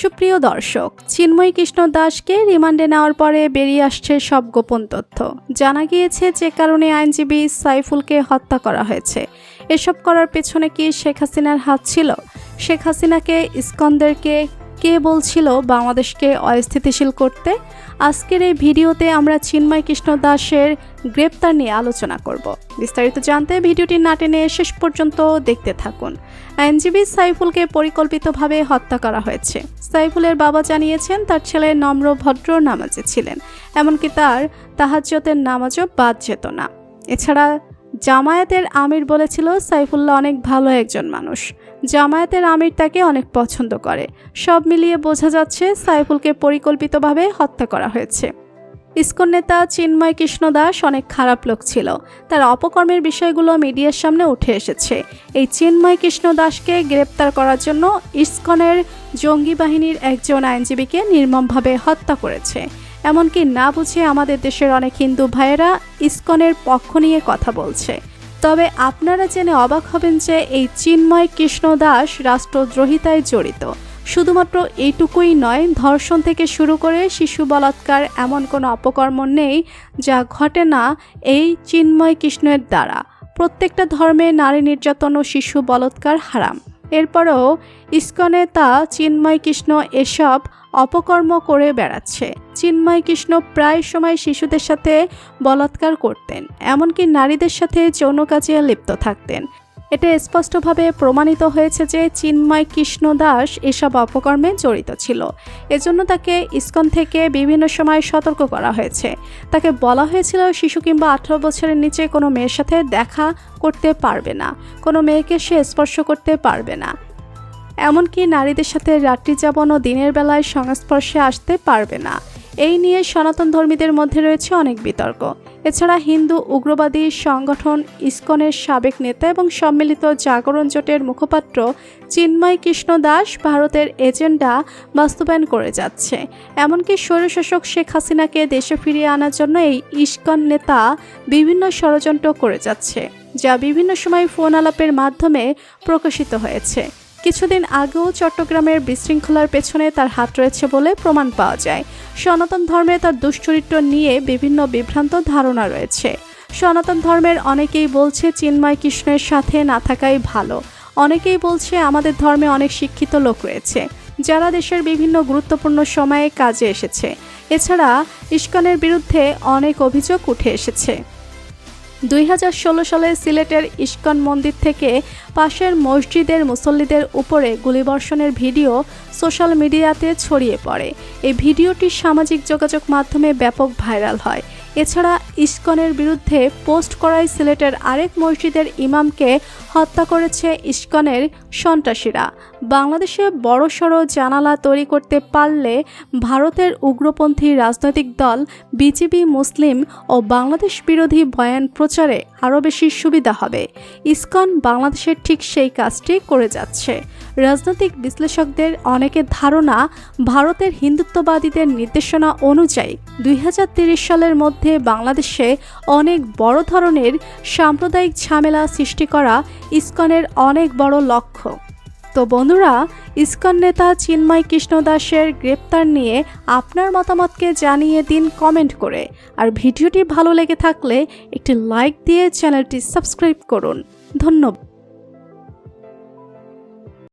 সুপ্রিয় দর্শক, চিন্ময় কৃষ্ণ দাসকে রিমান্ডে নেওয়ার পরে বেরিয়ে আসছে সব গোপন তথ্য। জানা গিয়েছে যে কারণে আইনজীবী সাইফুলকে হত্যা করা হয়েছে। এসব করার পেছনে কি শেখ হাসিনার হাত ছিল? শেখ হাসিনাকে ইসকনদেরকে কে বলছিল বাংলাদেশকে অস্থিতিশীল করতে? আজকের এই ভিডিওতে আমরা চিন্ময় কৃষ্ণ দাসের গ্রেপ্তার নিয়ে আলোচনা করব। বিস্তারিত জানতে ভিডিওটি না টেনে শেষ পর্যন্ত দেখতে থাকুন। আইনজীবী সাইফুলকে পরিকল্পিতভাবে হত্যা করা হয়েছে। সাইফুলের বাবা জানিয়েছেন তার ছেলে নম্র ভদ্র নামাজে ছিলেন, এমনকি তার তাহাজ্জুদের নামাজও বাদ যেত না। এছাড়া জামায়াতের আমির বলেছিল সাইফুল্লাহ অনেক ভালো একজন মানুষ, জামায়াতের আমির তাকে অনেক পছন্দ করে। সব মিলিয়ে বোঝা যাচ্ছে সাইফুলকে পরিকল্পিতভাবে হত্যা করা হয়েছে। ইসকন নেতা চিন্ময় কৃষ্ণ দাস অনেক খারাপ লোক ছিল। তার অপকর্মের বিষয়গুলো মিডিয়ার সামনে উঠে এসেছে। এই চিন্ময় কৃষ্ণ দাসকে গ্রেপ্তার করার জন্য ইসকনের জঙ্গি বাহিনীর একজন আইনজীবীকে নির্মমভাবে হত্যা করেছে। এমনকি না বুঝে আমাদের দেশের অনেক হিন্দু ভাইয়েরা ইসকনের পক্ষ নিয়ে কথা বলছে। তবে আপনারা জেনে অবাক হবেন যে এই চিন্ময় কৃষ্ণ দাস রাষ্ট্রদ্রোহিতায় জড়িত। শুধুমাত্র এইটুকুই নয়, ধর্ষণ থেকে শুরু করে শিশু বলাৎকার এমন কোনো অপকর্ম নেই যা ঘটে না এই চিন্ময় কৃষ্ণের দ্বারা। প্রত্যেকটা ধর্মে নারী নির্যাতন ও শিশু বলাৎকার হারাম। এরপরেও ইসকনে তা চিন্ময় কৃষ্ণ এসব অপকর্ম করে বেড়াচ্ছে। চিন্ময় কৃষ্ণ প্রায় সময় শিশুদের সাথে বলাৎকার করতেন, এমনকি নারীদের সাথে যৌন কাজে লিপ্ত থাকতেন। এটা স্পষ্টভাবে প্রমাণিত হয়েছে যে চিন্ময় কৃষ্ণ দাস এসব অপকর্মে জড়িত ছিল। এজন্য তাকে ইসকন থেকে বিভিন্ন সময় সতর্ক করা হয়েছে। তাকে বলা হয়েছিল শিশু কিংবা 18 বছরের নিচে কোনো মেয়ের সাথে দেখা করতে পারবে না, কোনো মেয়েকে সে স্পর্শ করতে পারবে না, এমনকি নারীদের সাথে রাত্রিযাপন ও দিনের বেলায় সংস্পর্শে আসতে পারবে না। এই নিয়ে সনাতন ধর্মীদের মধ্যে রয়েছে অনেক বিতর্ক। এছাড়া হিন্দু উগ্রবাদী সংগঠন ইসকনের সাবেক নেতা এবং সম্মিলিত জাগরণ জোটের মুখপাত্র চিন্ময় কৃষ্ণ দাস ভারতের এজেন্ডা বাস্তবায়ন করে যাচ্ছে। এমনকি স্বৈরশাসক শেখ হাসিনাকে দেশে ফিরিয়ে আনার জন্য এই ইসকন নেতা বিভিন্ন ষড়যন্ত্র করে যাচ্ছে, যা বিভিন্ন সময় ফোন আলাপের মাধ্যমে প্রকাশিত হয়েছে। কিছুদিন আগেও চট্টগ্রামের বিশৃঙ্খলার পেছনে তার হাত রয়েছে বলে প্রমাণ পাওয়া যায়। সনাতন ধর্মে তার দুশ্চরিত্র নিয়ে বিভিন্ন বিভ্রান্ত ধারণা রয়েছে। সনাতন ধর্মের অনেকেই বলছে চিন্ময় কৃষ্ণের সাথে না থাকাই ভালো। অনেকেই বলছে আমাদের ধর্মে অনেক শিক্ষিত লোক রয়েছে যারা দেশের বিভিন্ন গুরুত্বপূর্ণ সময়ে কাজে এসেছে। এছাড়া ইসকনের বিরুদ্ধে অনেক অভিযোগ উঠে এসেছে। 2016 সালে সিলেটের ইসকন মন্দির থেকে পাশের মসজিদের মুসল্লিদের উপরে গুলিবর্ষণের ভিডিও সোশ্যাল মিডিয়াতে ছড়িয়ে পড়ে। এই ভিডিওটি সামাজিক যোগাযোগ মাধ্যমে ব্যাপক ভাইরাল হয়। এছাড়া ইসকনের বিরুদ্ধে পোস্ট করায় সিলেটের আরেক মসজিদের ইমামকে হত্যা করেছে ইসকনের সন্ত্রাসীরা। বাংলাদেশে বড়সড় জানালা তৈরি করতে পারলে ভারতের উগ্রপন্থী রাজনৈতিক দল বিজেপি মুসলিম ও বাংলাদেশ বিরোধী বয়ান প্রচারে আরও বেশি সুবিধা হবে। ইসকন বাংলাদেশের ঠিক সেই কাজটি করে যাচ্ছে। রাজনৈতিক বিশ্লেষকদের অনেকের ধারণা, ভারতের হিন্দুত্ববাদীদের নির্দেশনা অনুযায়ী 2030 সালের মধ্যে বাংলাদেশে অনেক বড় ধরনের সাম্প্রদায়িক ঝামেলা সৃষ্টি করা ইসকনের অনেক বড় লক্ষ্য। তো বন্ধুরা, ইসকন নেতা চিন্ময় কৃষ্ণ দাসের গ্রেপ্তার নিয়ে আপনার মতামতকে জানিয়ে দিন কমেন্ট করে। আর ভিডিওটি ভালো লেগে থাকলে একটি লাইক দিয়ে চ্যানেলটি সাবস্ক্রাইব করুন। ধন্যবাদ।